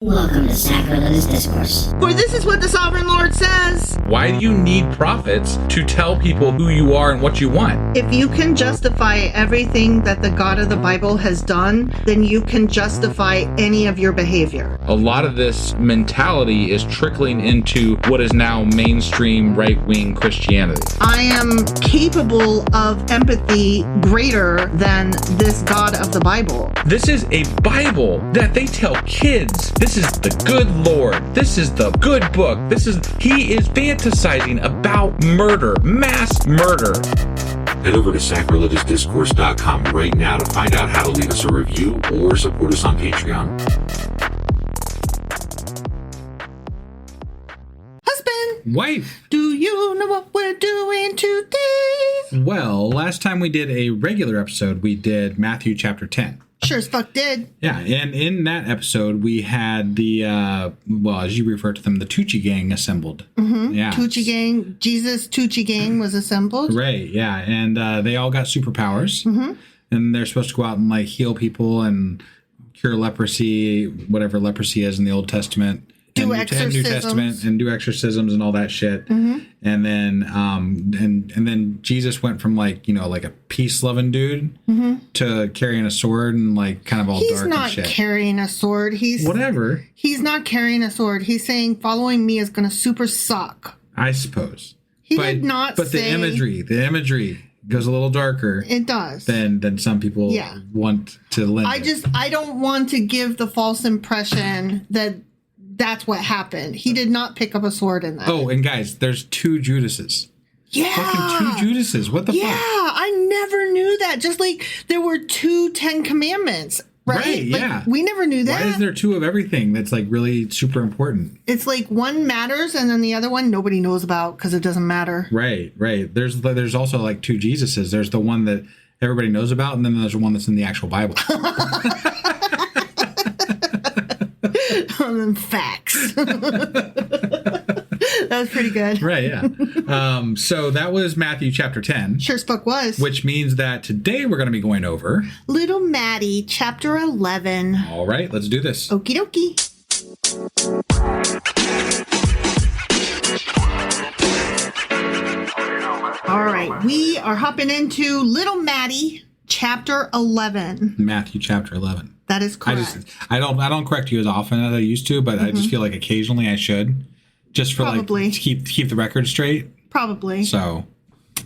Welcome to Sacrilegious Discourse. For this is what the Sovereign Lord says. Why do you need prophets to tell people who you are and what you want? If you can justify everything that the God of the Bible has done, then you can justify any of your behavior. A lot of this mentality is trickling into what is now mainstream right-wing Christianity. I am capable of empathy greater than this God of the Bible. This is a Bible that they tell kids. This is the good Lord. This is the good book. He is fantasizing about murder, mass murder. Head over to sacrilegiousdiscourse.com right now to find out how to leave us a review or support us on Patreon. Husband, Wife. do you know what we're doing today? Well, last time we did a regular episode, we did Matthew chapter 10. Sure as fuck did. Yeah, and in that episode, we had the, as you refer to them, the Tucci gang assembled. Mm-hmm. Yeah. Tucci gang, Jesus Tucci gang was assembled. Right, yeah, and they all got superpowers, and they're supposed to go out and, like, heal people and cure leprosy, whatever leprosy is in the Old Testament. Do and exorcisms. New Testament and do exorcisms and all that shit. And then and then Jesus went from like a peace loving dude to carrying a sword and like kind of all He's dark and not shit. carrying a sword. Whatever. He's not carrying a sword. He's saying following me is going to super suck. I suppose. He did not But say... the imagery goes a little darker. It does. Than some people want to lend. I don't want to give the false impression that that's what happened. He did not pick up a sword in that. Oh, and guys, there's two Judases. Yeah. Fucking two Judases. What the fuck? Yeah, I never knew that. Just like there were 2 Ten Commandments, right? Like, yeah. We never knew that. Why is there 2 of everything that's like really super important? It's like one matters and then the other one nobody knows about because it doesn't matter. Right. There's also like 2 Jesuses. There's the one that everybody knows about, and then there's the one that's in the actual Bible. Facts. That was pretty good. Right, yeah. So that was Matthew chapter 10. Sure as fuck was. Which means that today we're going to be going over... Little Maddie, chapter 11. All right, let's do this. Okie dokie. All right, we are hopping into Little Maddie, chapter 11. Matthew chapter 11. That is correct. I don't correct you as often as I used to, but I just feel like occasionally I should, just for Probably. like to keep the record straight. Probably. So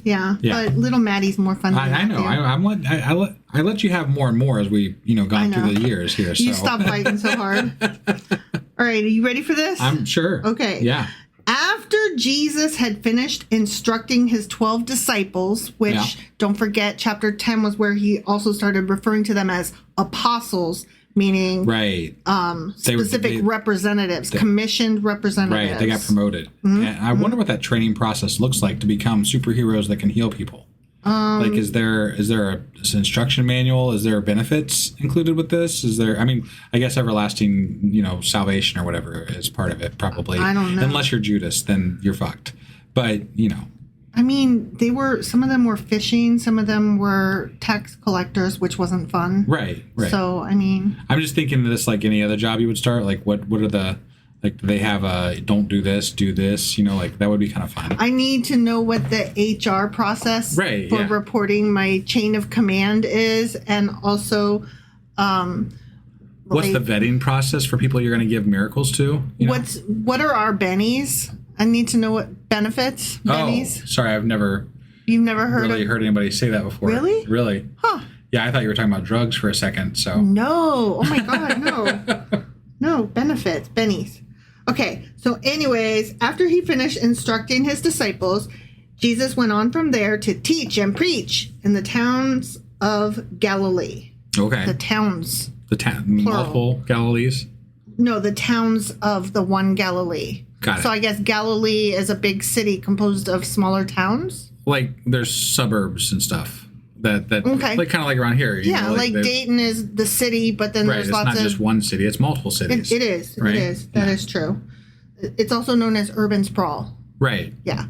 yeah. But Little Maddie's more fun. I know. I let you have more and more as we gone through the years here. You so. stop fighting so hard. All right, are you ready for this? I'm sure. Okay. Yeah. After Jesus had finished instructing his 12 disciples, which, don't forget, chapter 10 was where he also started referring to them as apostles, meaning specific representatives, commissioned representatives. Right, they got promoted. And I wonder what that training process looks like to become superheroes that can heal people. Like, is there an instruction manual? Is there benefits included with this? Is there? I mean, I guess everlasting, salvation or whatever is part of it, probably. I don't know. Unless you're Judas, then you're fucked. But I mean, some of them were fishing, some of them were tax collectors, which wasn't fun. Right. So, I mean, I'm just thinking of this like any other job you would start. Like, what are the like? Do they have a don't do this, do this? Like that would be kind of fun. I need to know what the HR process for reporting my chain of command is, and also what's the vetting process for people you're going to give miracles to? What are our bennies? I need to know what benefits. Bennies. Oh, sorry, You've never heard anybody say that before. Really? Really? Huh. Yeah, I thought you were talking about drugs for a second. So no. Oh my God, no. No benefits, bennies. Okay, so anyways, after he finished instructing his disciples, Jesus went on from there to teach and preach in the towns of Galilee. Okay. The towns. Multiple Galilees? No, the towns of the one Galilee. Got it. So I guess Galilee is a big city composed of smaller towns? Like there's suburbs and stuff. That okay. Like kind of like around here. Like Dayton is the city, but then there's lots of... It's not just one city, it's multiple cities. It is. Right? It is. That is true. It's also known as urban sprawl. Right. Yeah.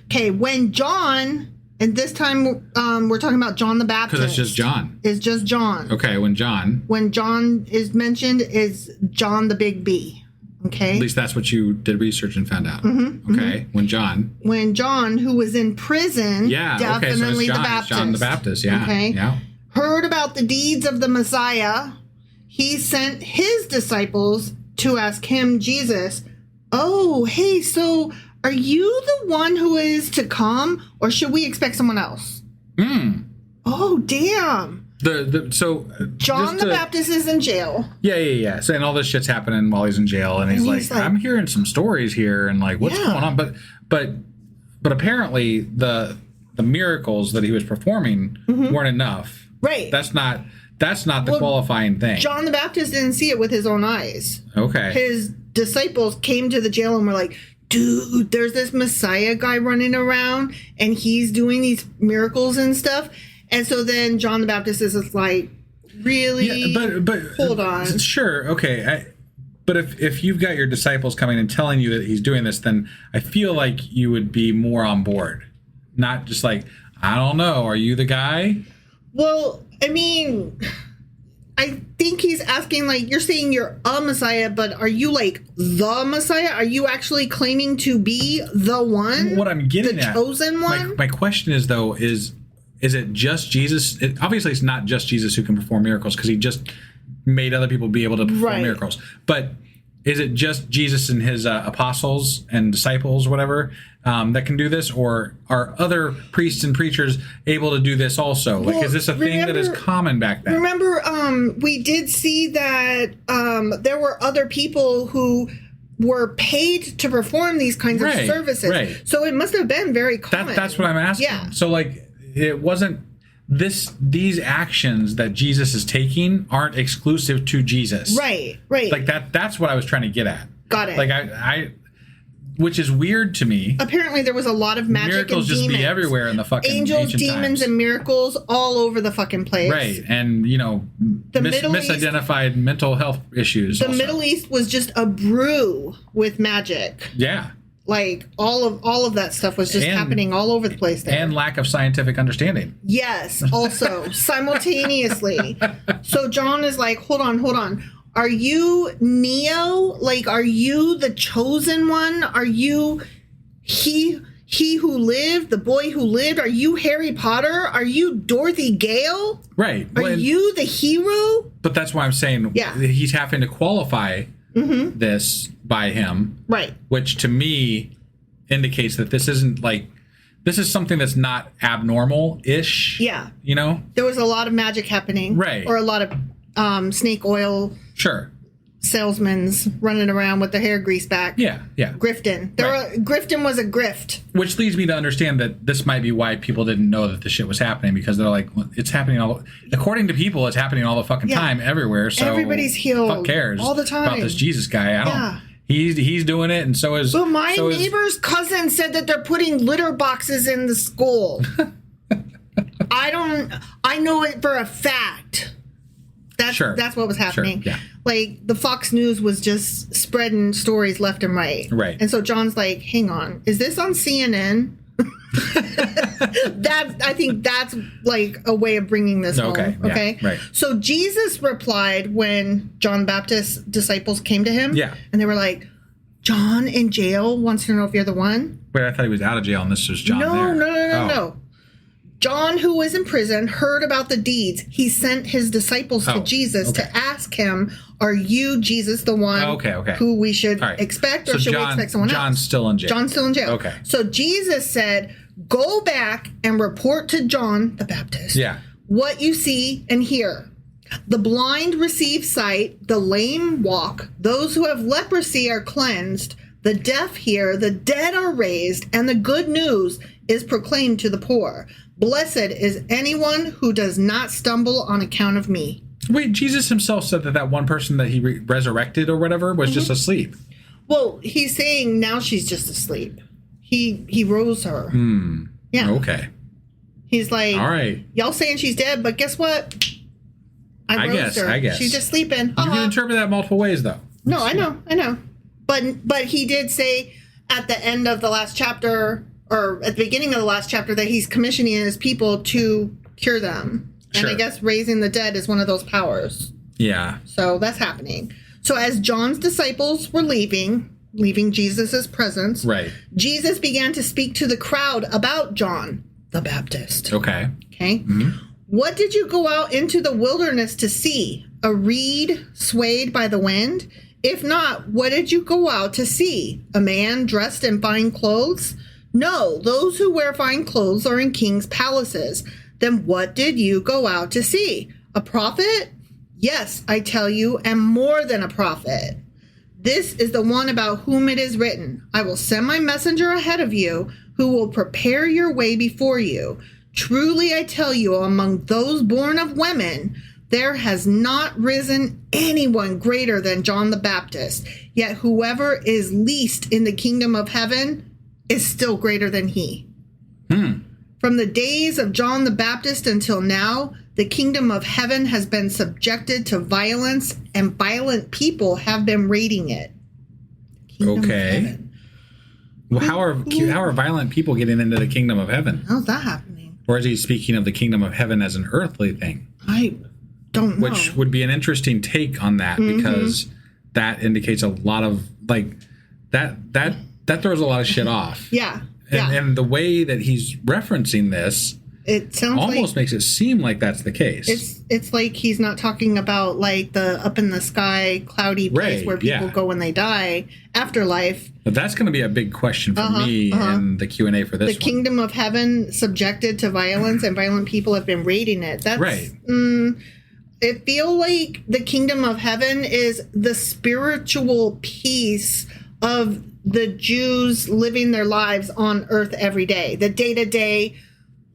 Okay, when John And this time, we're talking about John the Baptist. Because it's just John. It's just John. Okay, when John is mentioned, is John the Big B. Okay. At least that's what you did research and found out. Mm-hmm, okay. Mm-hmm. When John, who was in prison, definitely so the Baptist. John the Baptist, yeah. Okay. Yeah. Heard about the deeds of the Messiah, he sent his disciples to ask him, Jesus, oh, hey, so are you the one who is to come, or should we expect someone else? Oh, damn. So John the Baptist is in jail. Yeah. So and all this shit's happening while he's in jail, and he's like, I'm hearing some stories here, and like, what's going on? But apparently the miracles that he was performing weren't enough. Right. That's not the qualifying thing. John the Baptist didn't see it with his own eyes. Okay. His disciples came to the jail and were like, dude, there's this Messiah guy running around, and he's doing these miracles and stuff. And so then John the Baptist is just like, really? Yeah, but hold on. Sure, okay. But if you've got your disciples coming and telling you that he's doing this, then I feel like you would be more on board. Not just like, I don't know, are you the guy? Well, I mean, I think he's asking, like, you're saying you're a Messiah, but are you like the Messiah? Are you actually claiming to be the one? What I'm getting at, the chosen one? My question is, though, is it just Jesus? Obviously, it's not just Jesus who can perform miracles, because he just made other people be able to perform miracles. But is it just Jesus and his apostles and disciples, or whatever, that can do this? Or are other priests and preachers able to do this also? Like, is this a thing that is common back then? Remember, we did see that there were other people who were paid to perform these kinds of services. Right. So it must have been very common. That's what I'm asking. Yeah. So, like, it wasn't these actions that Jesus is taking aren't exclusive to Jesus. Right. Like that's what I was trying to get at. Got it. Like I which is weird to me. Apparently there was a lot of magic miracles and demons. Just be everywhere in the fucking angels, ancient demons, times. And miracles all over the fucking place. Right. And, misidentified mental health issues. The Middle East was just a brew with magic. Yeah. Like all of that stuff was just happening all over the place there. And lack of scientific understanding. Yes, also simultaneously. So John is like, hold on. Are you Neo? Like, are you the chosen one? Are you he who lived, the boy who lived? Are you Harry Potter? Are you Dorothy Gale? Right. Are you the hero? But that's why I'm saying he's having to qualify this by him, right? Which to me indicates that this isn't like this is something that's not abnormal-ish. Yeah, there was a lot of magic happening, right? Or a lot of snake oil, salesmen running around with their hair greased back. Yeah. Grifting. Grifting was a grift. Which leads me to understand that this might be why people didn't know that the shit was happening, because they're like, well, it's happening according to people, it's happening all the fucking time everywhere. So everybody's healed. Fuck cares all the time about this Jesus guy. I don't. He's doing it, and so is. But my neighbor's cousin said that they're putting litter boxes in the school. I know it for a fact. That's what was happening. Sure, yeah. Like, the Fox News was just spreading stories left and right. Right. And so John's like, hang on, is this on CNN? I think that's like a way of bringing this home. Okay. Right. So Jesus replied when John Baptist's disciples came to him. Yeah. And they were like, John in jail wants to know if you're the one. Wait, I thought he was out of jail and this was John there. No. John, who was in prison, heard about the deeds. He sent his disciples to Jesus to ask him, are you, Jesus, the one who we should expect, or should we expect someone else? John's still in jail. John's still in jail. Okay. So Jesus said, go back and report to John the Baptist what you see and hear. The blind receive sight, the lame walk, those who have leprosy are cleansed, the deaf hear, the dead are raised, and the good news is proclaimed to the poor. Blessed is anyone who does not stumble on account of me. Wait, Jesus himself said that one person that he resurrected or whatever was just asleep. Well, he's saying now she's just asleep. He rose her. Yeah. Okay. He's like, all right, y'all saying she's dead, but guess what? I rose her. I guess. She's just sleeping. You can interpret that multiple ways, though. No, I know. But he did say at the end of the last chapter, or at the beginning of the last chapter, that he's commissioning his people to cure them. And Sure. I guess raising the dead is one of those powers. Yeah. So that's happening. So as John's disciples were leaving Jesus' presence, Right. Jesus began to speak to the crowd about John the Baptist. Okay. Okay? What did you go out into the wilderness to see? A reed swayed by the wind? If not, what did you go out to see? A man dressed in fine clothes? No, those who wear fine clothes are in kings' palaces. Then what did you go out to see? A prophet? Yes, I tell you, and more than a prophet. This is the one about whom it is written, I will send my messenger ahead of you, who will prepare your way before you. Truly I tell you, among those born of women, there has not risen anyone greater than John the Baptist. Yet whoever is least in the kingdom of heaven is still greater than he. From the days of John the Baptist until now, the kingdom of heaven has been subjected to violence, and violent people have been raiding it. Kingdom of Okay. heaven. Well, how are violent people getting into the kingdom of heaven? How's that happening? Or is he speaking of the kingdom of heaven as an earthly thing? I don't know. Which would be an interesting take on that, because that indicates a lot of that throws a lot of shit off. Yeah. And the way that he's referencing this It sounds almost like makes it seem like that's the case. it's like he's not talking about like the up in the sky cloudy place Right, where people yeah. go when they die, afterlife. But that's going to be a big question for me in the Q&A for this The kingdom of heaven subjected to violence, and violent people have been raiding it. That's Right. It feel like the kingdom of heaven is the spiritual piece of the Jews living their lives on earth every day. The day-to-day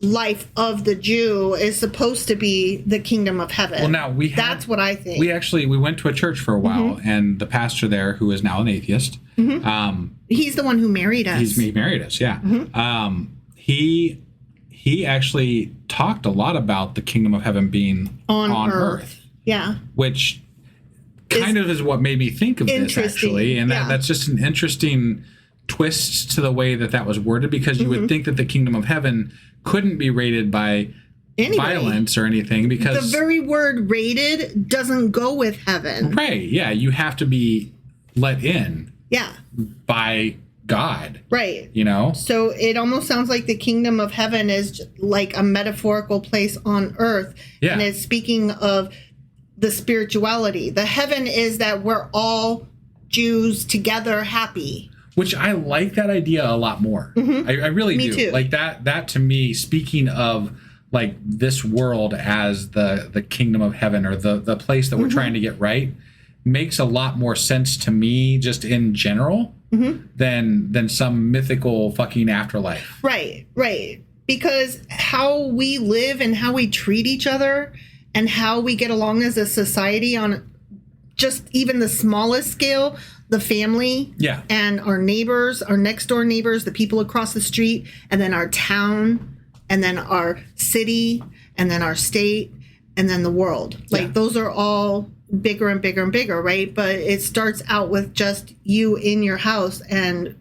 life of the Jew is supposed to be the kingdom of heaven. Well, now that's what I think. We went to a church for a while, and the pastor there, who is now an atheist, He's the one who married us. he married us, yeah. He actually talked a lot about the kingdom of heaven being on earth, Yeah. which kind of is what made me think of this, Interesting, actually. And yeah. that's just an interesting twist to the way that was worded, because you would think that the kingdom of heaven couldn't be raided by Anybody. violence or anything, because The very word raided doesn't go with heaven. right, yeah, you have to be let in Yeah. by God, Right. you know? So it almost sounds like the kingdom of heaven is like a metaphorical place on earth. Yeah. And it's speaking of the spirituality. The heaven is that we're all Jews together happy. Which I like that idea a lot more. I really Me do. too. Like that to me, speaking of like this world as the kingdom of heaven, or the place that we're trying to get right, makes a lot more sense to me just in general than some mythical fucking afterlife. Right, right. Because how we live and how we treat each other and how we get along as a society on just even the smallest scale, the family Yeah. and our neighbors, our next door neighbors, the people across the street, and then our town, and then our city, and then our state, and then the world. Like Yeah. those are all bigger and bigger and bigger, right? But it starts out with just you in your house, and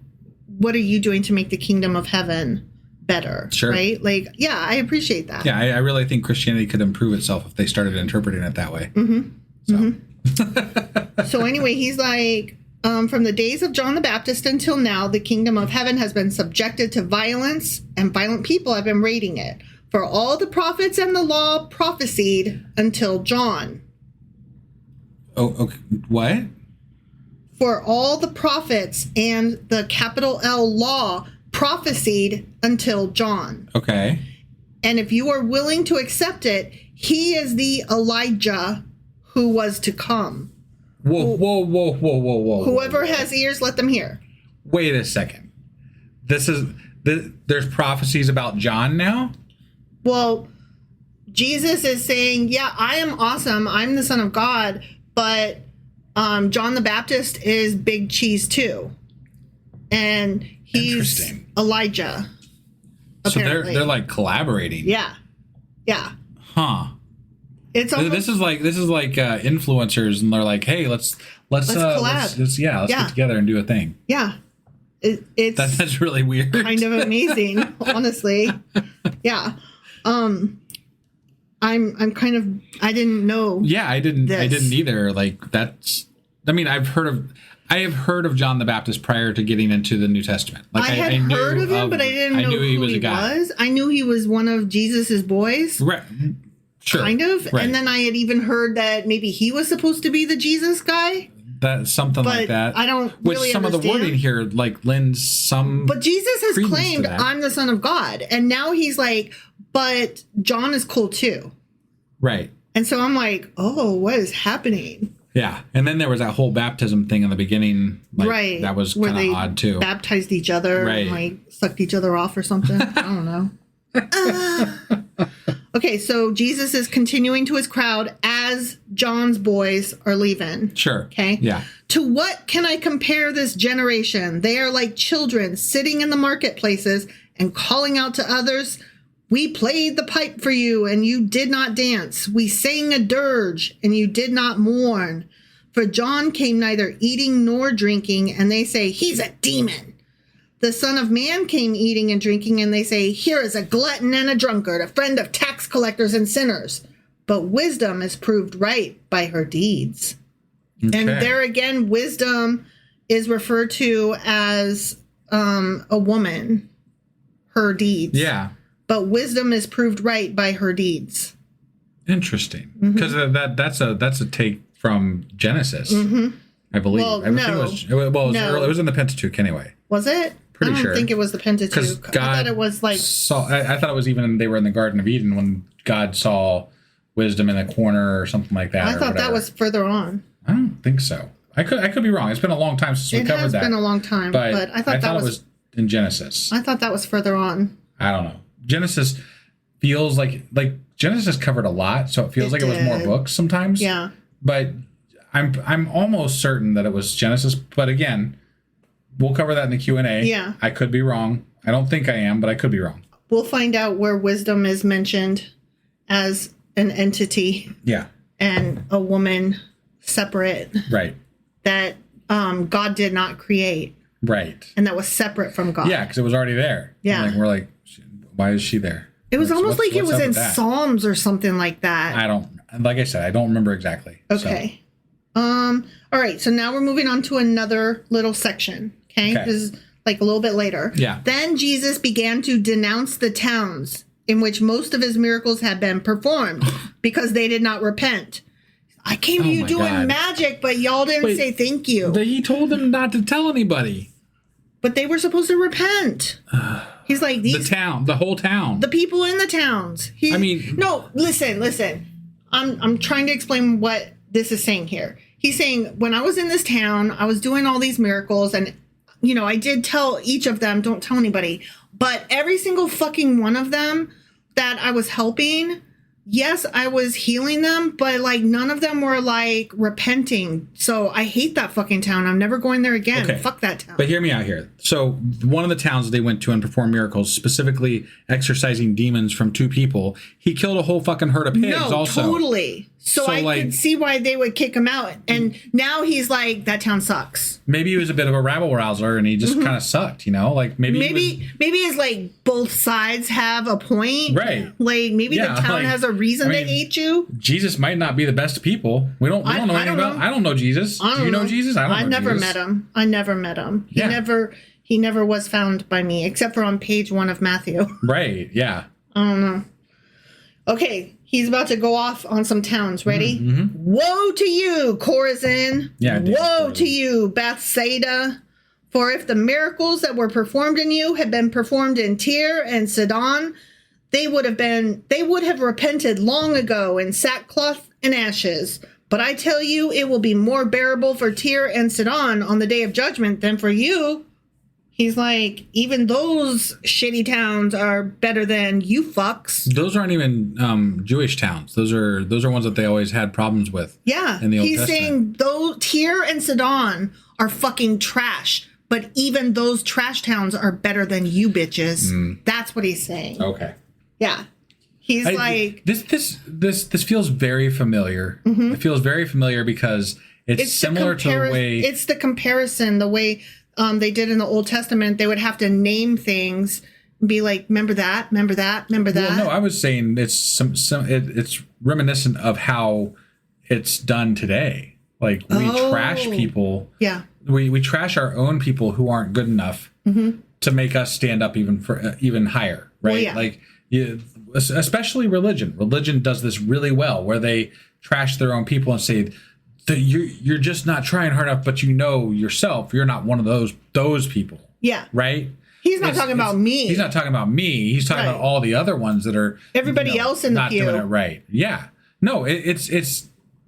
what are you doing to make the kingdom of heaven better? Sure. Right? Like, yeah, I appreciate that. Yeah, I really think Christianity could improve itself if they started interpreting it that way. So anyway, he's like, from the days of John the Baptist until now, the kingdom of heaven has been subjected to violence, and violent people have been raiding it. For all the prophets and the law prophesied until John. Oh, okay. What? For all the prophets and the capital L law prophesied until John. Okay. And if you are willing to accept it, he is the Elijah who was to come. Whoa. Whoever has ears, let them hear. Wait a second. There's prophecies about John now? Well, Jesus is saying, yeah, I am awesome. I'm the Son of God. But John the Baptist is big cheese too. And he's Interesting. Elijah. So Apparently. they're like collaborating. Yeah. Yeah. Huh. It's almost, This is like influencers, and they're like, hey, let's collab. let's get together and do a thing. yeah. It's that's really weird. kind of amazing, honestly. Yeah. I'm kind of, I didn't know. Yeah, I didn't this. either. Like that's, I mean, I have heard of John the Baptist prior to getting into the New Testament. Like I had heard of him, but I didn't know who he was. I knew he was one of Jesus's boys. Right. Sure. Kind of. Right. And then I had even heard that maybe he was supposed to be the Jesus guy. That's something like that. I don't Which really some understand. of the wording here like lends some. But Jesus has credence claimed, to that. I'm the Son of God. And now he's like, but John is cool too. Right. And so I'm like, oh, what is happening? Yeah. And then there was that whole baptism thing in the beginning. Like, right. That was where kind they of odd too. Baptized each other Right. and like sucked each other off or something. I don't know. Okay, so Jesus is continuing to his crowd as John's boys are leaving. Sure. Okay. Yeah. To what can I compare this generation? They are like children sitting in the marketplaces and calling out to others, we played the pipe for you and you did not dance. We sang a dirge and you did not mourn. For John came neither eating nor drinking, and they say, he's a demon. The Son of Man came eating and drinking, and they say, here is a glutton and a drunkard, a friend of tax collectors and sinners. But wisdom is proved right by her deeds. Okay. And there again, wisdom is referred to as a woman, her deeds. Yeah. But wisdom is proved right by her deeds. Interesting. Mm-hmm. Because that's a take from Genesis, I believe. Well, It was in the Pentateuch anyway. Was it? Pretty I don't sure. think it was the Pentateuch. God I thought it was like... I thought it was even they were in the Garden of Eden when God saw wisdom in the corner or something like that. I thought that was further on. I don't think so. I could be wrong. It's been a long time since we covered that. It has been a long time, but I thought that it was in Genesis. I thought that was further on. I don't know. Genesis feels like Genesis covered a lot, so it feels like it was more books sometimes. Yeah. But I'm almost certain that it was Genesis. But again, we'll cover that in the Q&A. Yeah. I could be wrong. I don't think I am, but I could be wrong. We'll find out where wisdom is mentioned as an entity. Yeah. And a woman separate. Right. That God did not create. Right. And that was separate from God. Yeah, because it was already there. Yeah. We're like, why is she there? It was almost like it was in that? Psalms or something like that. Like I said, I don't remember exactly. Okay. So. All right. So now we're moving on to another little section. Okay. This is like a little bit later. Yeah. Then Jesus began to denounce the towns in which most of his miracles had been performed because they did not repent. I came to you doing magic, but y'all didn't say thank you. He told them not to tell anybody. But they were supposed to repent. He's like, the whole town. The people in the towns. No, listen. I'm trying to explain what this is saying here. He's saying, when I was in this town, I was doing all these miracles, and, I did tell each of them, don't tell anybody. But every single fucking one of them that I was helping, yes, I was healing them, but none of them were repenting. So I hate that fucking town. I'm never going there again. Okay. Fuck that town. But hear me out here. So one of the towns they went to and performed miracles, specifically exorcising demons from 2 people, he killed a whole fucking herd of pigs also. Totally. So I could see why they would kick him out. And now he's like, that town sucks. Maybe he was a bit of a rabble rouser and he just kind of sucked, Maybe it's both sides have a point. Right. Maybe the town has a reason to hate you. Jesus might not be the best of people. We don't know anything about him. I don't know Jesus. Do you know Jesus? I don't know I've never Jesus. met him. I never met him. He never was found by me, except for on page 1 of Matthew. Right, yeah. I don't know. Okay, he's about to go off on some towns. Ready? Mm-hmm. Woe to you, Chorazin! Yeah, woe to you, Bethsaida! For if the miracles that were performed in you had been performed in Tyre and Sidon, they would have repented long ago in sackcloth and ashes. But I tell you, it will be more bearable for Tyre and Sidon on the day of judgment than for you. He's like, even those shitty towns are better than you fucks. Those aren't even Jewish towns. Those are ones that they always had problems with. Yeah. In the Old Testament. Saying those Tyre and Sidon are fucking trash. But even those trash towns are better than you bitches. That's what he's saying. Okay. Yeah. He's this feels very familiar. Mm-hmm. It feels very familiar because it's similar to the way... It's the comparison, the way... they did in the Old Testament. They would have to name things, be like, remember that, remember that, remember that. Well, no, I was saying it's it's reminiscent of how it's done today. Like we trash people. Yeah. We trash our own people who aren't good enough to make us stand up even higher, right? Well, yeah. Like, especially religion. Religion does this really well, where they trash their own people and say that you're just not trying hard enough, but you know yourself you're not one of those people. Yeah. Right. He's not talking about me. He's not talking about me. He's talking about all the other ones that are everybody else in the pew. Not doing it right. Yeah. No, it's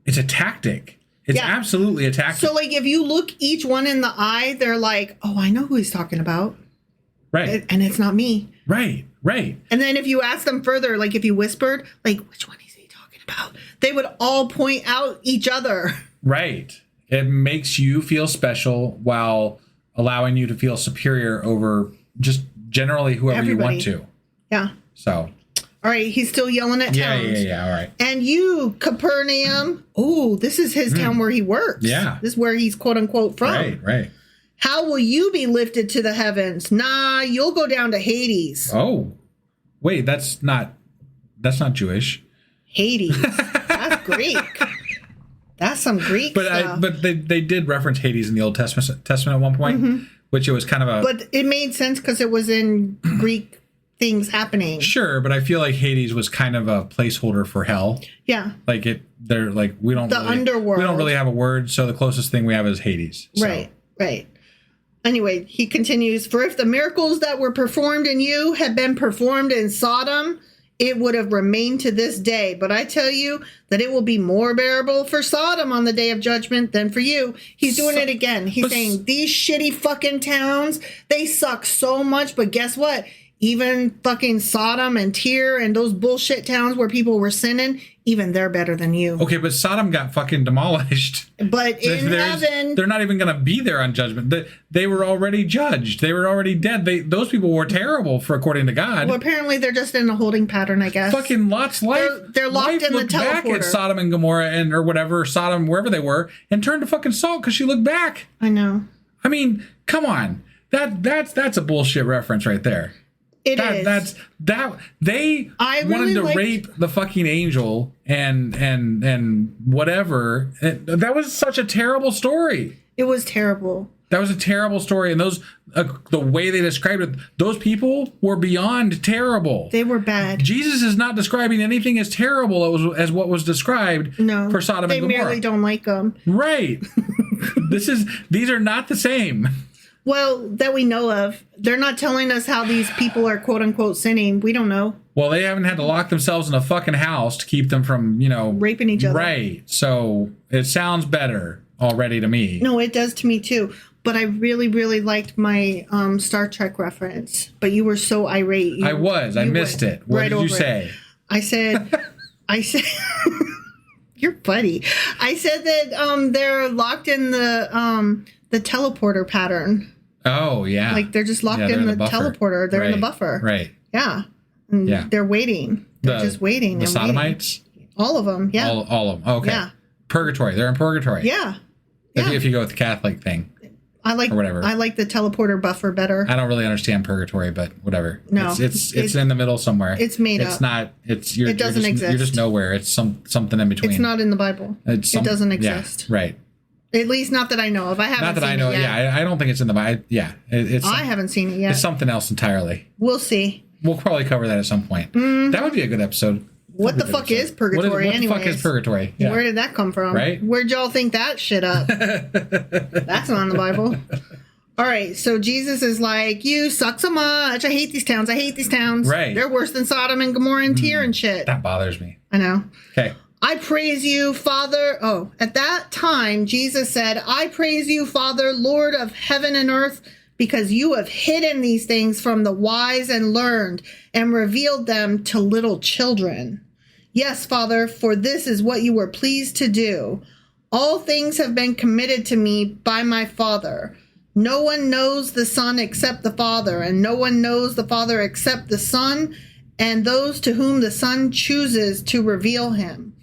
a tactic. It's absolutely a tactic. So, like, if you look each one in the eye, they're like, oh, I know who he's talking about. Right. And it's not me. Right. Right. And then if you ask them further, like if you whispered, like, which one is he talking about? They would all point out each other. Right. It makes you feel special while allowing you to feel superior over just generally whoever Everybody. you want to. Yeah. So. All right, he's still yelling at towns. Yeah, all right. And you, Capernaum, this is his town where he works. Yeah. This is where he's quote unquote from. Right. How will you be lifted to the heavens? Nah, you'll go down to Hades. Oh. Wait, that's not Jewish. Hades. That's Greek. That's some Greek stuff. But they did reference Hades in the Old Testament at one point, which it was kind of a... But it made sense because it was in Greek things happening. Sure, but I feel like Hades was kind of a placeholder for hell. Yeah. Like they're like, we don't underworld. We don't really have a word, so the closest thing we have is Hades. So. Right. Anyway, he continues, for if the miracles that were performed in you had been performed in Sodom, it would have remained to this day. But I tell you that it will be more bearable for Sodom on the day of judgment than for you. He's doing it again. He's saying these shitty fucking towns, they suck so much. But guess what? Even fucking Sodom and Tyre and those bullshit towns where people were sinning, even they're better than you. Okay, but Sodom got fucking demolished. But in heaven... They're not even going to be there on judgment. They were already judged. They were already dead. Those people were terrible, according to God. Well, apparently they're just in a holding pattern, I guess. Fucking Lot's life. They're locked in the teleporter. Back at Sodom and Gomorrah or whatever, Sodom, wherever they were, and turned to fucking salt because she looked back. I know. I mean, come on. That's a bullshit reference right there. They wanted to rape the fucking angel and whatever. That was such a terrible story. It was terrible. That was a terrible story, and those the way they described it, those people were beyond terrible. They were bad. Jesus is not describing anything as terrible as what was described for Sodom and Gomorrah. They merely don't like them. Right. These are not the same. Well, that we know of. They're not telling us how these people are quote-unquote sinning. We don't know. Well, they haven't had to lock themselves in a fucking house to keep them from, raping each other. Right. So it sounds better already to me. No, it does to me too. But I really, really liked my Star Trek reference. But you were so irate. I missed it. What did you say? I said, you're funny. I said that they're locked in the teleporter pattern. Oh, yeah. Like they're just locked in the teleporter. They're in the buffer. Right. Yeah. And they're waiting. They're just waiting. The Sodomites? Waiting. All of them, yeah. All of them. Okay. Yeah. Purgatory. They're in purgatory. Yeah. If you go with the Catholic thing. I like the teleporter buffer better. I don't really understand purgatory, but whatever. No. It's in the middle somewhere. It's made up. It's not. It doesn't exist. You're just nowhere. It's something in between. It's not in the Bible. It doesn't exist. Yeah, right. At least not that I know of. I haven't seen it yet. Not that I know. Yeah, I don't think it's in the Bible. Yeah. I haven't seen it yet. It's something else entirely. We'll see. We'll probably cover that at some point. That would be a good episode. What the fuck is purgatory anyways? What the fuck is purgatory? Yeah. Where did that come from? Right? Where'd y'all think that shit up? That's not in the Bible. All right, so Jesus is like, you suck so much. I hate these towns. I hate these towns. Right. They're worse than Sodom and Gomorrah and Tyre and shit. That bothers me. I know. Okay. I praise you, Father. Oh, at that time, Jesus said, I praise you, Father, Lord of heaven and earth, because you have hidden these things from the wise and learned and revealed them to little children. Yes, Father, for this is what you were pleased to do. All things have been committed to me by my Father. No one knows the Son except the Father, and no one knows the Father except the Son, and those to whom the Son chooses to reveal him.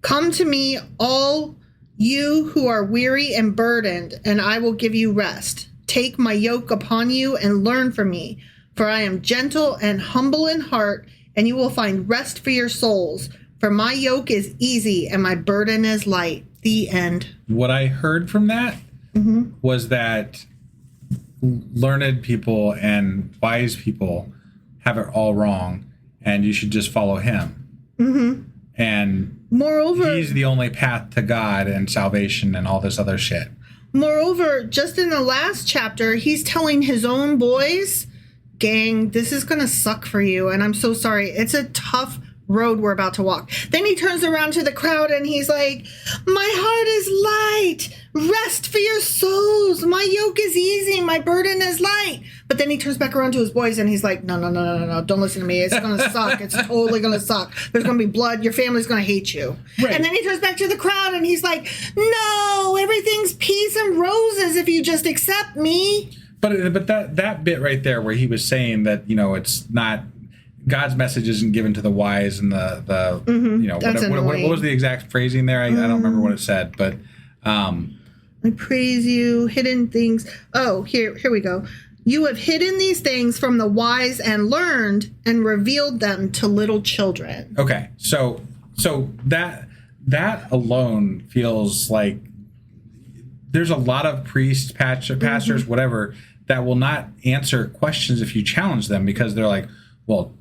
Come to me, all you who are weary and burdened, and I will give you rest. take my yoke upon you and learn from me, for I am gentle and humble in heart, and you will find rest for your souls. For my yoke is easy and my burden is light. The end. What I heard from that was that learned people and wise people have it all wrong, and you should just follow him. And moreover, he's the only path to God and salvation and all this other shit. Moreover, just in the last chapter, he's telling his own boys, gang, this is going to suck for you. And I'm so sorry. It's a tough road we're about to walk. Then he turns around to the crowd and he's like, my heart is light. Rest for your souls. My yoke is easy. My burden is light. But then he turns back around to his boys and he's like, no. Don't listen to me. It's going to suck. It's totally going to suck. There's going to be blood. Your family's going to hate you. Right. And then he turns back to the crowd and he's like, no, everything's peace and roses if you just accept me. But that bit right there where he was saying that, it's not, God's message isn't given to the wise and the what was the exact phrasing there? I don't remember what it said, but I praise you, hidden things. Oh, here we go. You have hidden these things from the wise and learned and revealed them to little children. Okay. So that alone feels like there's a lot of priests, pastors, whatever, that will not answer questions if you challenge them because they're like, well,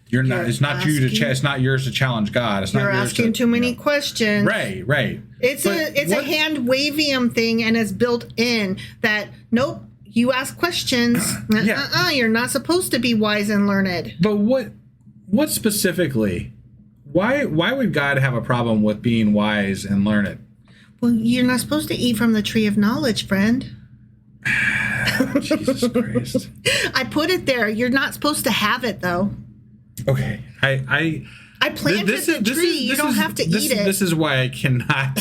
it's not yours to challenge God. It's not yours asking too many questions. Right. It's a hand wavium thing, and it's built in that nope, you ask questions. You're not supposed to be wise and learned. But what specifically? Why would God have a problem with being wise and learned? Well, you're not supposed to eat from the tree of knowledge, friend. Jesus Christ. I put it there. You're not supposed to have it, though. Okay. I planted the tree. You don't have to eat it. This is why I cannot.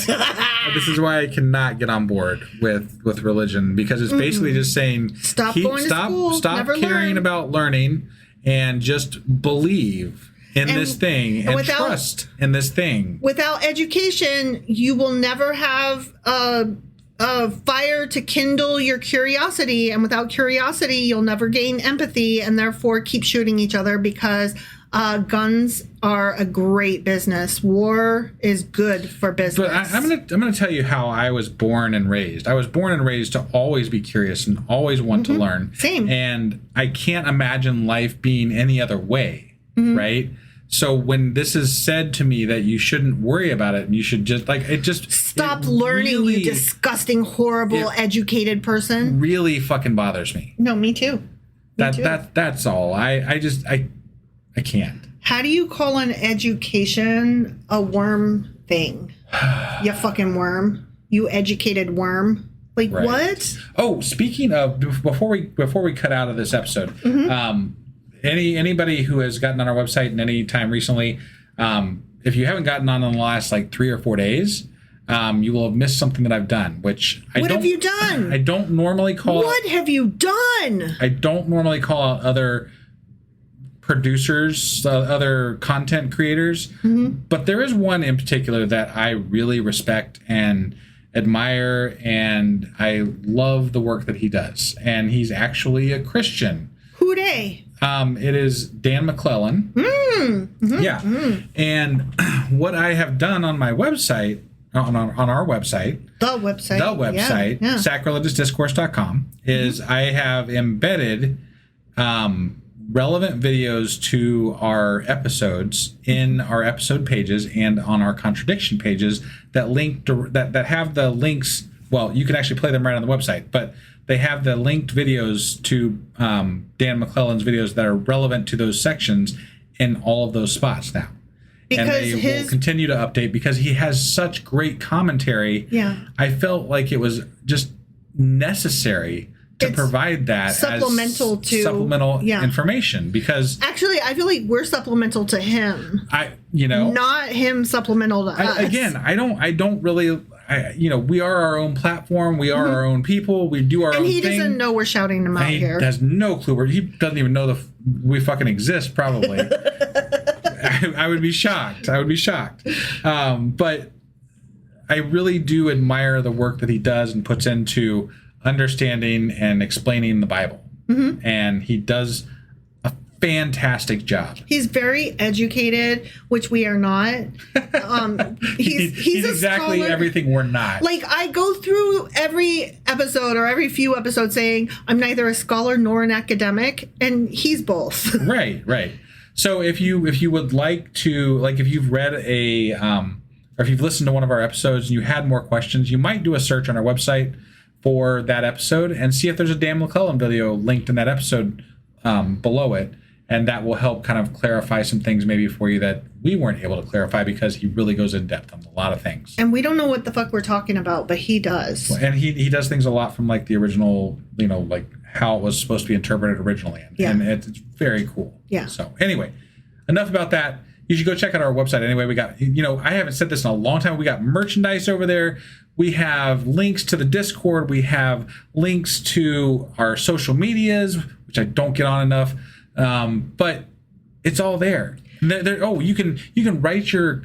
This is why I cannot get on board with religion, because it's basically just saying stop caring about learning and just believe in this thing and trust in this thing. Without education, you will never have a fire to kindle your curiosity, and without curiosity, you'll never gain empathy, and therefore keep shooting each other because guns are a great business. War is good for business. But I'm gonna tell you how I was born and raised. I was born and raised to always be curious and always want to learn. Same. And I can't imagine life being any other way, right? So when this is said to me that you shouldn't worry about it and you should just stop learning, really, you disgusting, horrible, educated person. Really fucking bothers me. No, me too. That's all. I can't. How do you call an education a worm thing? You fucking worm. You educated worm. Like right. What? Oh, speaking of, before we cut out of this episode, anybody who has gotten on our website in any time recently, if you haven't gotten on in the last 3 or 4 days, you will have missed something that I've done. What have you done? I don't normally call. What have you done? I don't normally call out other producers, other content creators, but there is one in particular that I really respect and admire, and I love the work that he does. And he's actually a Christian. Who dey? It is Dan McClellan. And what I have done on my website, on our website, the website, sacrilegiousdiscourse.com, is I have embedded relevant videos to our episodes in our episode pages and on our contradiction pages that that have the links. Well, you can actually play them right on the website, but they have the linked videos to Dan McClellan's videos that are relevant to those sections in all of those spots now. Because and they will continue to update because he has such great commentary. Yeah. I felt like it was just necessary to provide that supplemental information, because actually I feel like we're supplemental to him. Not him supplemental to us. Again, I don't really, we are our own platform. We are our own people. We do our own thing. And he doesn't know we're shouting him out here. He has no clue. He doesn't even know we fucking exist, probably. I would be shocked. But I really do admire the work that he does and puts into understanding and explaining the Bible. And he does a fantastic job. He's very educated, which we are not. He's exactly scholar. Everything we're not. Like, I go through every episode or every few episodes saying I'm neither a scholar nor an academic, and he's both. Right. So if you would like to, like, if you've read or if you've listened to one of our episodes and you had more questions, you might do a search on our website for that episode and see if there's a Dan McClellan video linked in that episode below it. And that will help kind of clarify some things maybe for you that we weren't able to clarify, because he really goes in depth on a lot of things. And we don't know what the fuck we're talking about, but he does. And he does things a lot from like the original, like how it was supposed to be interpreted originally. And it's very cool. Yeah. So anyway, enough about that. You should go check out our website. Anyway, we got, I haven't said this in a long time. We got merchandise over there. We have links to the Discord. We have links to our social medias, which I don't get on enough. But it's all there. You can write your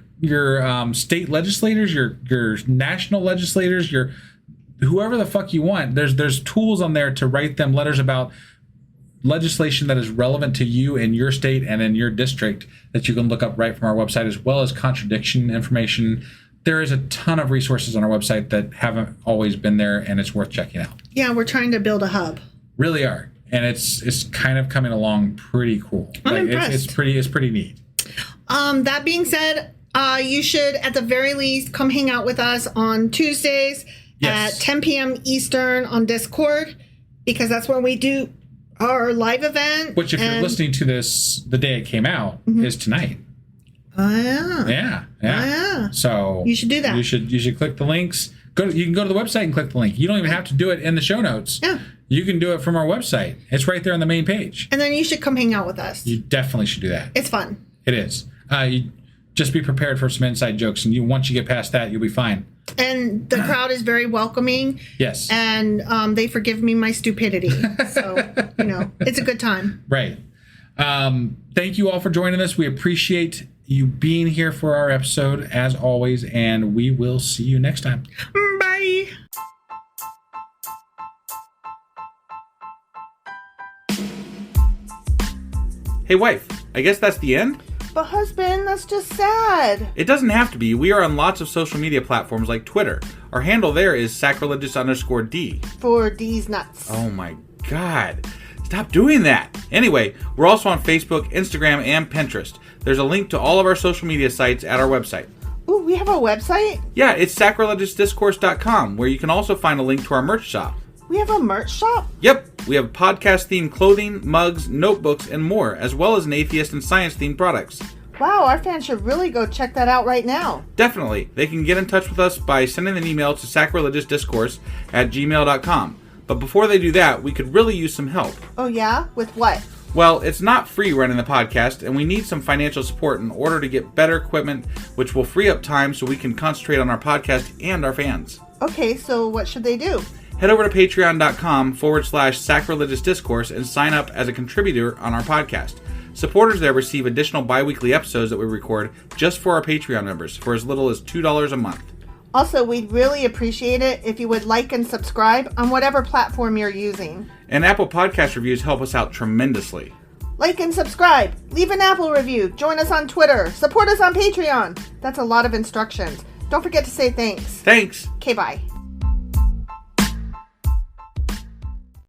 state legislators, your national legislators, your whoever the fuck you want. There's tools on there to write them letters about legislation that is relevant to you in your state and in your district that you can look up right from our website, as well as contradiction information. There is a ton of resources on our website that haven't always been there, and it's worth checking out. Yeah, we're trying to build a hub. Really are. And it's kind of coming along pretty cool. I'm impressed. It's pretty neat. That being said, you should at the very least come hang out with us on Tuesdays at 10 p.m. Eastern on Discord, because that's when we do our live event. Which, if you're listening to this the day it came out, is tonight. Oh, yeah. Yeah. So you should do that. You should click the links. You can go to the website and click the link. You don't even have to do it in the show notes. Yeah. You can do it from our website. It's right there on the main page. And then you should come hang out with us. You definitely should do that. It's fun. It is. You just be prepared for some inside jokes, and once you get past that, you'll be fine. And the crowd is very welcoming. Yes. And they forgive me my stupidity. So, it's a good time. Right. Thank you all for joining us. We appreciate you being here for our episode, as always, and we will see you next time. Bye. Hey, wife, I guess that's the end? But husband, that's just sad. It doesn't have to be. We are on lots of social media platforms like Twitter. Our handle there is sacrilegious_D. For D's nuts. Oh my God. Stop doing that. Anyway, we're also on Facebook, Instagram, and Pinterest. There's a link to all of our social media sites at our website. Ooh, we have a website? Yeah, it's sacrilegiousdiscourse.com, where you can also find a link to our merch shop. We have a merch shop? Yep, we have podcast-themed clothing, mugs, notebooks, and more, as well as an atheist and science-themed products. Wow, our fans should really go check that out right now. Definitely. They can get in touch with us by sending an email to sacrilegiousdiscourse@gmail.com. But before they do that, we could really use some help. Oh yeah? With what? Well, it's not free running the podcast, and we need some financial support in order to get better equipment, which will free up time so we can concentrate on our podcast and our fans. Okay, so what should they do? Head over to patreon.com/sacrilegiousdiscourse and sign up as a contributor on our podcast. Supporters there receive additional bi-weekly episodes that we record just for our Patreon members for as little as $2 a month. Also, we'd really appreciate it if you would like and subscribe on whatever platform you're using. And Apple Podcast reviews help us out tremendously. Like and subscribe. Leave an Apple review. Join us on Twitter. Support us on Patreon. That's a lot of instructions. Don't forget to say thanks. Thanks. Okay, bye.